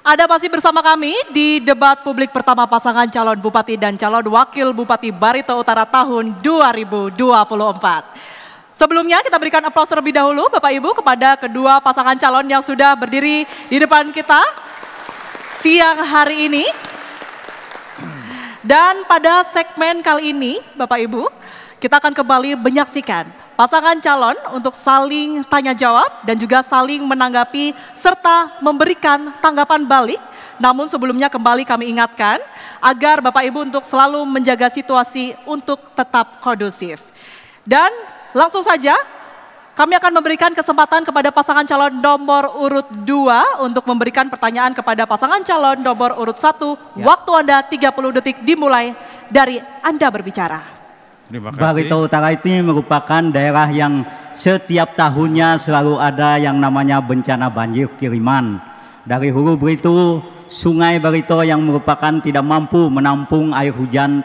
Anda masih bersama kami di debat publik pertama pasangan calon bupati dan calon wakil bupati Barito Utara tahun 2024. Sebelumnya kita berikan aplaus terlebih dahulu Bapak Ibu kepada kedua pasangan calon yang sudah berdiri di depan kita siang hari ini. Dan pada segmen kali ini Bapak Ibu kita akan kembali menyaksikan pasangan calon untuk saling tanya jawab dan juga saling menanggapi serta memberikan tanggapan balik. Namun sebelumnya kembali kami ingatkan agar Bapak Ibu untuk selalu menjaga situasi untuk tetap kondusif. Dan langsung saja kami akan memberikan kesempatan kepada pasangan calon nomor urut 2 untuk memberikan pertanyaan kepada pasangan calon nomor urut 1. Waktu Anda 30 detik dimulai dari Anda berbicara. Barito Utara itu merupakan daerah yang setiap tahunnya selalu ada yang namanya bencana banjir kiriman. Dari hulu Barito, sungai Barito yang merupakan tidak mampu menampung air hujan.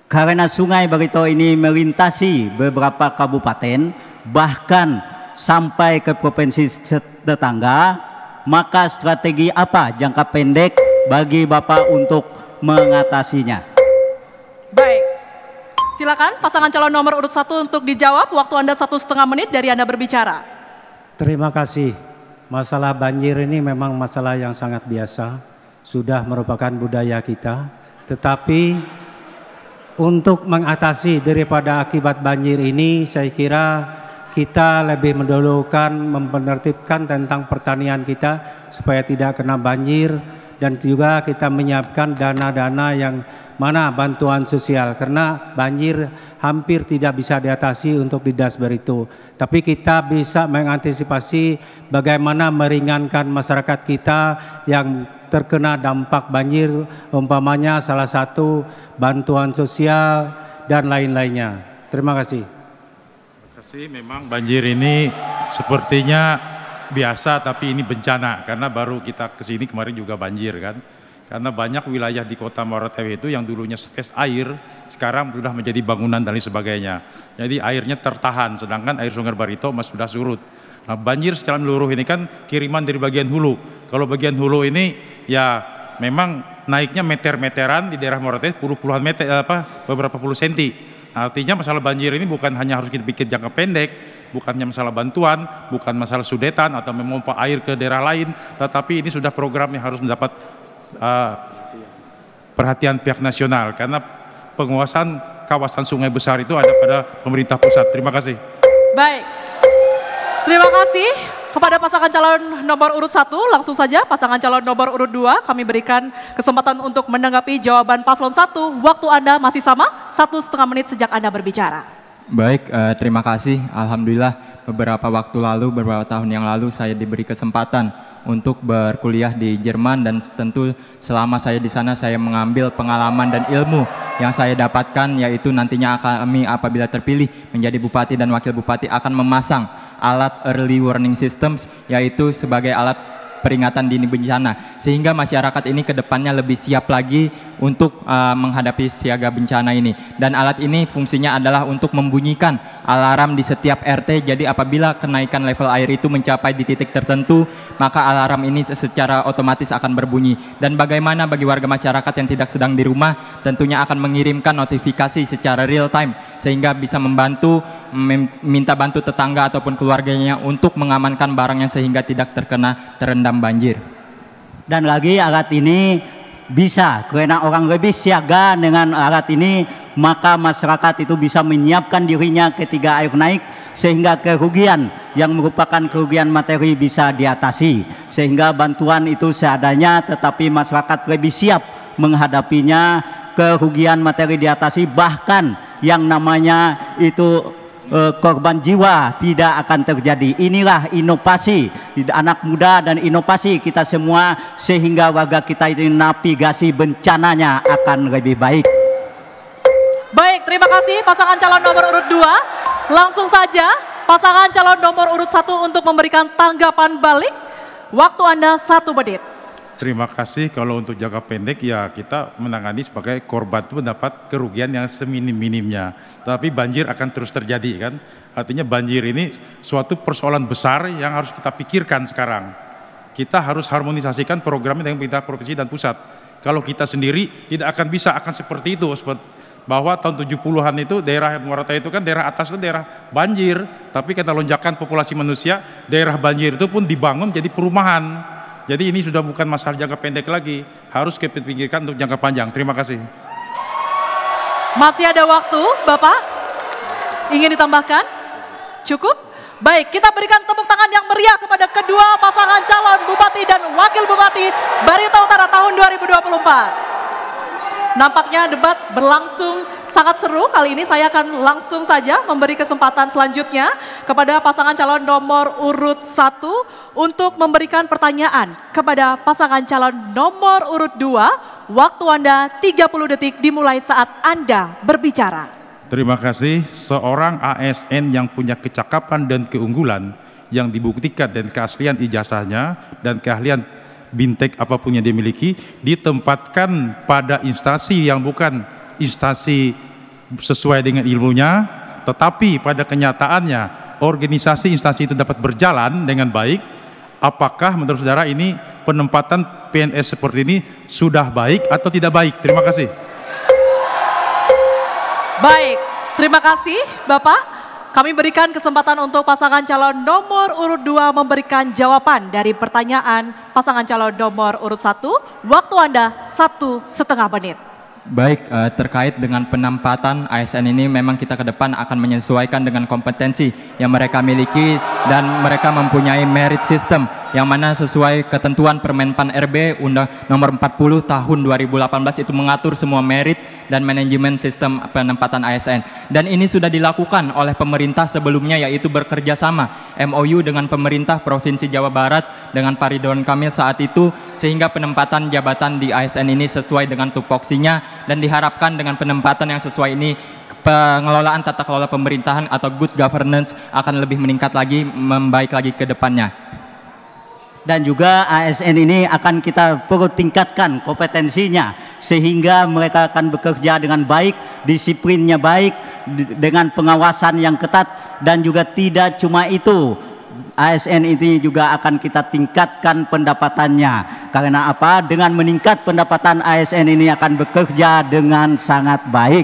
Karena sungai Barito ini melintasi beberapa kabupaten, bahkan sampai ke provinsi tetangga, maka strategi apa jangka pendek bagi Bapak untuk mengatasinya? Baik. Silakan pasangan calon nomor urut 1 untuk dijawab. Waktu Anda 1,5 menit dari Anda berbicara. Terima kasih. Masalah banjir ini memang masalah yang sangat biasa. Sudah merupakan budaya kita. Tetapi untuk mengatasi daripada akibat banjir ini, saya kira kita lebih mendahulukan menertibkan tentang pertanian kita supaya tidak kena banjir. Dan juga kita menyiapkan dana-dana yang mana bantuan sosial, karena banjir hampir tidak bisa diatasi untuk di Das Barito. Tapi kita bisa mengantisipasi bagaimana meringankan masyarakat kita yang terkena dampak banjir, umpamanya salah satu bantuan sosial dan lain-lainnya. Terima kasih. Terima kasih. Memang banjir ini sepertinya biasa, tapi ini bencana karena baru kita kesini kemarin juga banjir kan. Karena banyak wilayah di kota Moratewe itu yang dulunya space air, sekarang sudah menjadi bangunan dan lain sebagainya. Jadi airnya tertahan, sedangkan air Sungai Barito masih sudah surut. Nah, banjir secara menyeluruh ini kan kiriman dari bagian hulu. Kalau bagian hulu ini ya memang naiknya meter-meteran di daerah Moratewe puluhan meter, beberapa puluh senti. Nah, artinya masalah banjir ini bukan hanya harus kita pikir jangka pendek, bukannya masalah bantuan, bukan masalah sudetan atau memompa air ke daerah lain, tetapi ini sudah program yang harus mendapat perhatian pihak nasional karena penguasaan kawasan sungai besar itu ada pada pemerintah pusat. Terima kasih. Baik, terima kasih kepada pasangan calon nomor urut 1. Langsung saja pasangan calon nomor urut 2 kami berikan kesempatan untuk menanggapi jawaban paslon 1. Waktu Anda masih sama, 1,5 menit sejak Anda berbicara. Baik, terima kasih. Alhamdulillah beberapa waktu lalu, beberapa tahun yang lalu saya diberi kesempatan untuk berkuliah di Jerman, dan tentu selama saya di sana saya mengambil pengalaman dan ilmu yang saya dapatkan, yaitu nantinya kami apabila terpilih menjadi bupati dan wakil bupati akan memasang alat early warning systems, yaitu sebagai alat peringatan dini bencana, sehingga masyarakat ini ke depannya lebih siap lagi untuk menghadapi siaga bencana ini. Dan alat ini fungsinya adalah untuk membunyikan alarm di setiap RT. Jadi apabila kenaikan level air itu mencapai di titik tertentu, maka alarm ini secara otomatis akan berbunyi. Dan bagaimana bagi warga masyarakat yang tidak sedang di rumah, tentunya akan mengirimkan notifikasi secara real time sehingga bisa membantu minta bantu tetangga ataupun keluarganya untuk mengamankan barangnya sehingga tidak terendam banjir. Dan lagi alat ini bisa, karena orang lebih siaga dengan alat ini, maka masyarakat itu bisa menyiapkan dirinya ketika air naik, sehingga kerugian yang merupakan kerugian materi bisa diatasi, sehingga bantuan itu seadanya, tetapi masyarakat lebih siap menghadapinya. Kerugian materi diatasi, bahkan yang namanya itu korban jiwa tidak akan terjadi. Inilah inovasi anak muda dan inovasi kita semua, sehingga warga kita ini navigasi bencananya akan lebih baik. Baik, terima kasih pasangan calon nomor urut 2. Langsung saja pasangan calon nomor urut 1 untuk memberikan tanggapan balik. Waktu Anda 1 menit. Terima kasih. Kalau untuk jangka pendek ya kita menangani sebagai korban itu mendapat kerugian yang seminim-minimnya. Tapi banjir akan terus terjadi kan. Artinya banjir ini suatu persoalan besar yang harus kita pikirkan sekarang. kita harus harmonisasikan programnya dengan pemerintah provinsi dan pusat. Kalau kita sendiri tidak akan bisa, akan seperti itu. Bahwa tahun 70-an itu daerah Muara Tahi itu kan daerah atas itu daerah banjir, tapi karena lonjakan populasi manusia, daerah banjir itu pun dibangun jadi perumahan. Jadi ini sudah bukan masalah jangka pendek lagi, harus kita pikirkan untuk jangka panjang. Terima kasih. Masih ada waktu, Bapak? Ingin ditambahkan? Cukup? Baik, kita berikan tepuk tangan yang meriah kepada kedua pasangan calon Bupati dan Wakil Bupati Barito Utara tahun 2024. Nampaknya debat berlangsung sangat seru. Kali ini saya akan langsung saja memberi kesempatan selanjutnya kepada pasangan calon nomor urut 1 untuk memberikan pertanyaan kepada pasangan calon nomor urut 2. Waktu Anda 30 detik dimulai saat Anda berbicara. Terima kasih. Seorang ASN yang punya kecakapan dan keunggulan yang dibuktikan dan keaslian ijazahnya dan keahlian bintek apapun yang dimiliki ditempatkan pada instansi yang bukan instansi sesuai dengan ilmunya, tetapi pada kenyataannya organisasi instansi itu dapat berjalan dengan baik. Apakah menurut saudara ini penempatan PNS seperti ini sudah baik atau tidak baik? Terima kasih. Baik, terima kasih Bapak. Kami berikan kesempatan untuk pasangan calon nomor urut 2 memberikan jawaban dari pertanyaan pasangan calon nomor urut 1. Waktu Anda 1,5 menit. Baik, terkait dengan penempatan ASN ini memang kita ke depan akan menyesuaikan dengan kompetensi yang mereka miliki dan mereka mempunyai merit system yang mana sesuai ketentuan Permenpan RB Undang Nomor 40 Tahun 2018 itu mengatur semua merit dan manajemen sistem penempatan ASN. Dan ini sudah dilakukan oleh pemerintah sebelumnya, yaitu bekerja sama MOU dengan pemerintah Provinsi Jawa Barat dengan Pak Ridwan Kamil saat itu, sehingga penempatan jabatan di ASN ini sesuai dengan tupoksinya, dan diharapkan dengan penempatan yang sesuai ini pengelolaan tata kelola pemerintahan atau good governance akan lebih meningkat lagi, membaik lagi ke depannya. Dan juga ASN ini akan kita perlu tingkatkan kompetensinya sehingga mereka akan bekerja dengan baik, disiplinnya baik, dengan pengawasan yang ketat. Dan juga tidak cuma itu, ASN ini juga akan kita tingkatkan pendapatannya. Karena apa? Dengan meningkat pendapatan, ASN ini akan bekerja dengan sangat baik.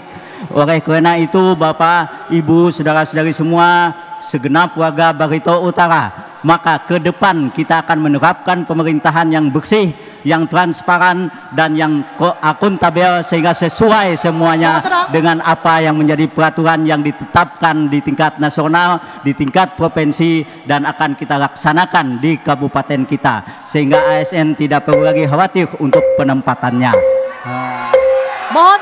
Oleh karena itu Bapak, Ibu, saudara-saudari semua, segenap warga Barito Utara, maka ke depan kita akan menerapkan pemerintahan yang bersih, yang transparan, dan yang akuntabel sehingga sesuai semuanya dengan apa yang menjadi peraturan yang ditetapkan di tingkat nasional, di tingkat provinsi, dan akan kita laksanakan di kabupaten kita, sehingga ASN tidak perlu lagi khawatir untuk penempatannya. Mohon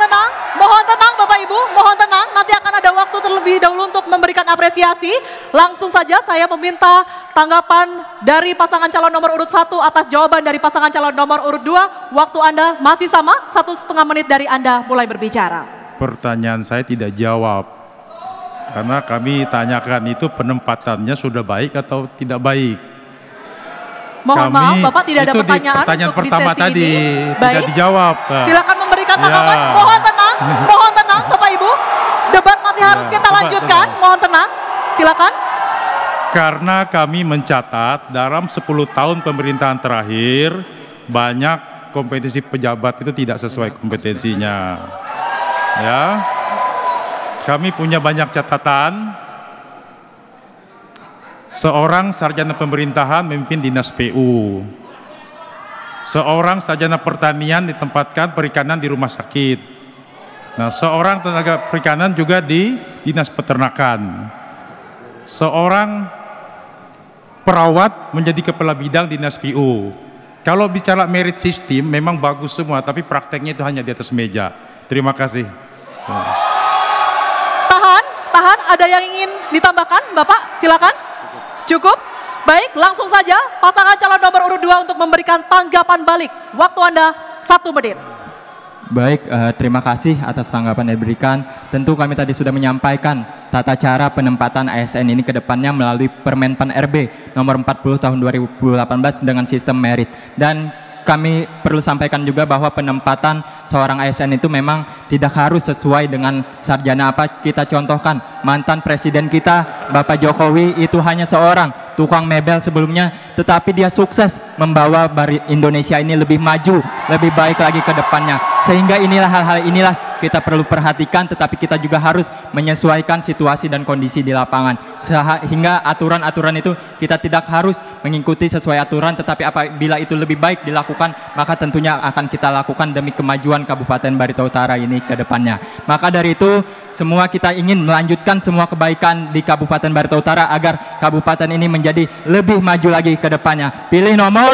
tenang Bapak Ibu, mohon tenang, nanti akan ada waktu terlebih dahulu untuk memberikan apresiasi. Langsung saja saya meminta tanggapan dari pasangan calon nomor urut 1 atas jawaban dari pasangan calon nomor urut 2. Waktu Anda masih sama, 1,5 menit dari Anda mulai berbicara. Pertanyaan saya tidak jawab, karena kami tanyakan itu penempatannya sudah baik atau tidak baik. Mohon maaf Bapak, tidak ada pertanyaan pertanyaan untuk pertama di sesi tadi ini. tidak Baik, dijawab. silakan memberikan tanggapan. Ya. Mohon tenang Bapak Ibu. Debat masih harus kita lanjutkan. Mohon tenang, silakan. Karena kami mencatat dalam 10 tahun pemerintahan terakhir banyak kompetensi pejabat itu tidak sesuai kompetensinya. Ya, kami punya banyak catatan. Seorang sarjana pemerintahan memimpin dinas PU. Seorang sarjana pertanian ditempatkan perikanan di rumah sakit. Nah, seorang tenaga perikanan juga di dinas peternakan. Seorang perawat menjadi kepala bidang dinas PU. Kalau bicara merit system memang bagus semua, tapi prakteknya itu hanya di atas meja. Terima kasih. Tahan, ada yang ingin ditambahkan Bapak? Silakan. Cukup? Baik, langsung saja pasangan calon nomor urut 2 untuk memberikan tanggapan balik. Waktu Anda 1 menit. Baik, terima kasih atas tanggapan yang diberikan. Tentu kami tadi sudah menyampaikan tata cara penempatan ASN ini ke depannya melalui Permenpan RB Nomor 40 Tahun 2018 dengan sistem merit. Dan kami perlu sampaikan juga bahwa penempatan seorang ASN itu memang tidak harus sesuai dengan sarjana apa. Kita contohkan mantan presiden kita Bapak Jokowi itu hanya seorang tukang mebel sebelumnya, tetapi dia sukses membawa Indonesia ini lebih maju, lebih baik lagi ke depannya. Sehingga inilah hal-hal inilah kita perlu perhatikan, tetapi kita juga harus menyesuaikan situasi dan kondisi di lapangan. Sehingga aturan-aturan itu kita tidak harus mengikuti sesuai aturan, tetapi apabila itu lebih baik dilakukan, maka tentunya akan kita lakukan demi kemajuan Kabupaten Barito Utara ini ke depannya. Maka dari itu, semua kita ingin melanjutkan semua kebaikan di Kabupaten Barito Utara agar kabupaten ini menjadi lebih maju lagi ke depannya. Pilih nomor.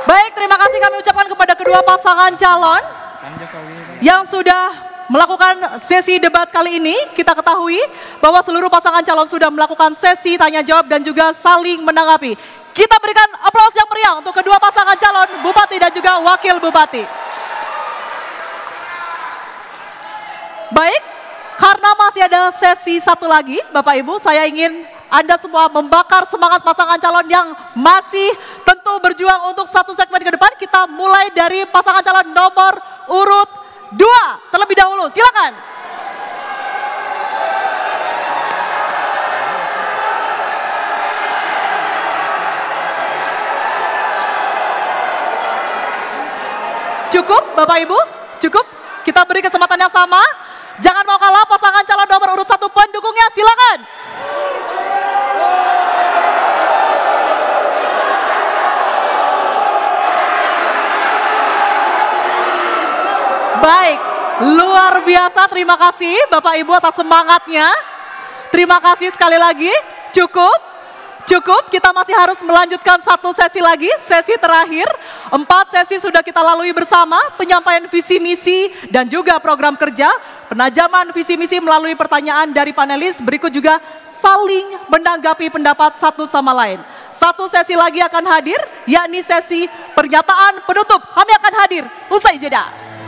Baik, terima kasih kami ucapkan kepada kedua pasangan calon yang sudah melakukan sesi debat kali ini. Kita ketahui bahwa seluruh pasangan calon sudah melakukan sesi tanya jawab dan juga saling menanggapi. Kita berikan aplaus yang meriah untuk kedua pasangan calon Bupati dan juga Wakil Bupati. Baik, karena masih ada sesi satu lagi, Bapak Ibu, saya ingin Anda semua membakar semangat pasangan calon yang masih tentu berjuang untuk satu segmen ke depan. Kita mulai dari pasangan calon nomor urut 2 terlebih dahulu. Silakan. Cukup, Bapak Ibu? Cukup? Kita beri kesempatan yang sama. Jangan mau kalah pasangan calon nomor urut 1 pendukungnya, silakan. Baik, luar biasa, terima kasih Bapak Ibu atas semangatnya. Terima kasih sekali lagi, cukup, kita masih harus melanjutkan satu sesi lagi, sesi terakhir. 4 sesi sudah kita lalui bersama, penyampaian visi misi dan juga program kerja, penajaman visi misi melalui pertanyaan dari panelis, berikut juga saling menanggapi pendapat satu sama lain. Satu sesi lagi akan hadir, yakni sesi pernyataan penutup. Kami akan hadir usai jeda.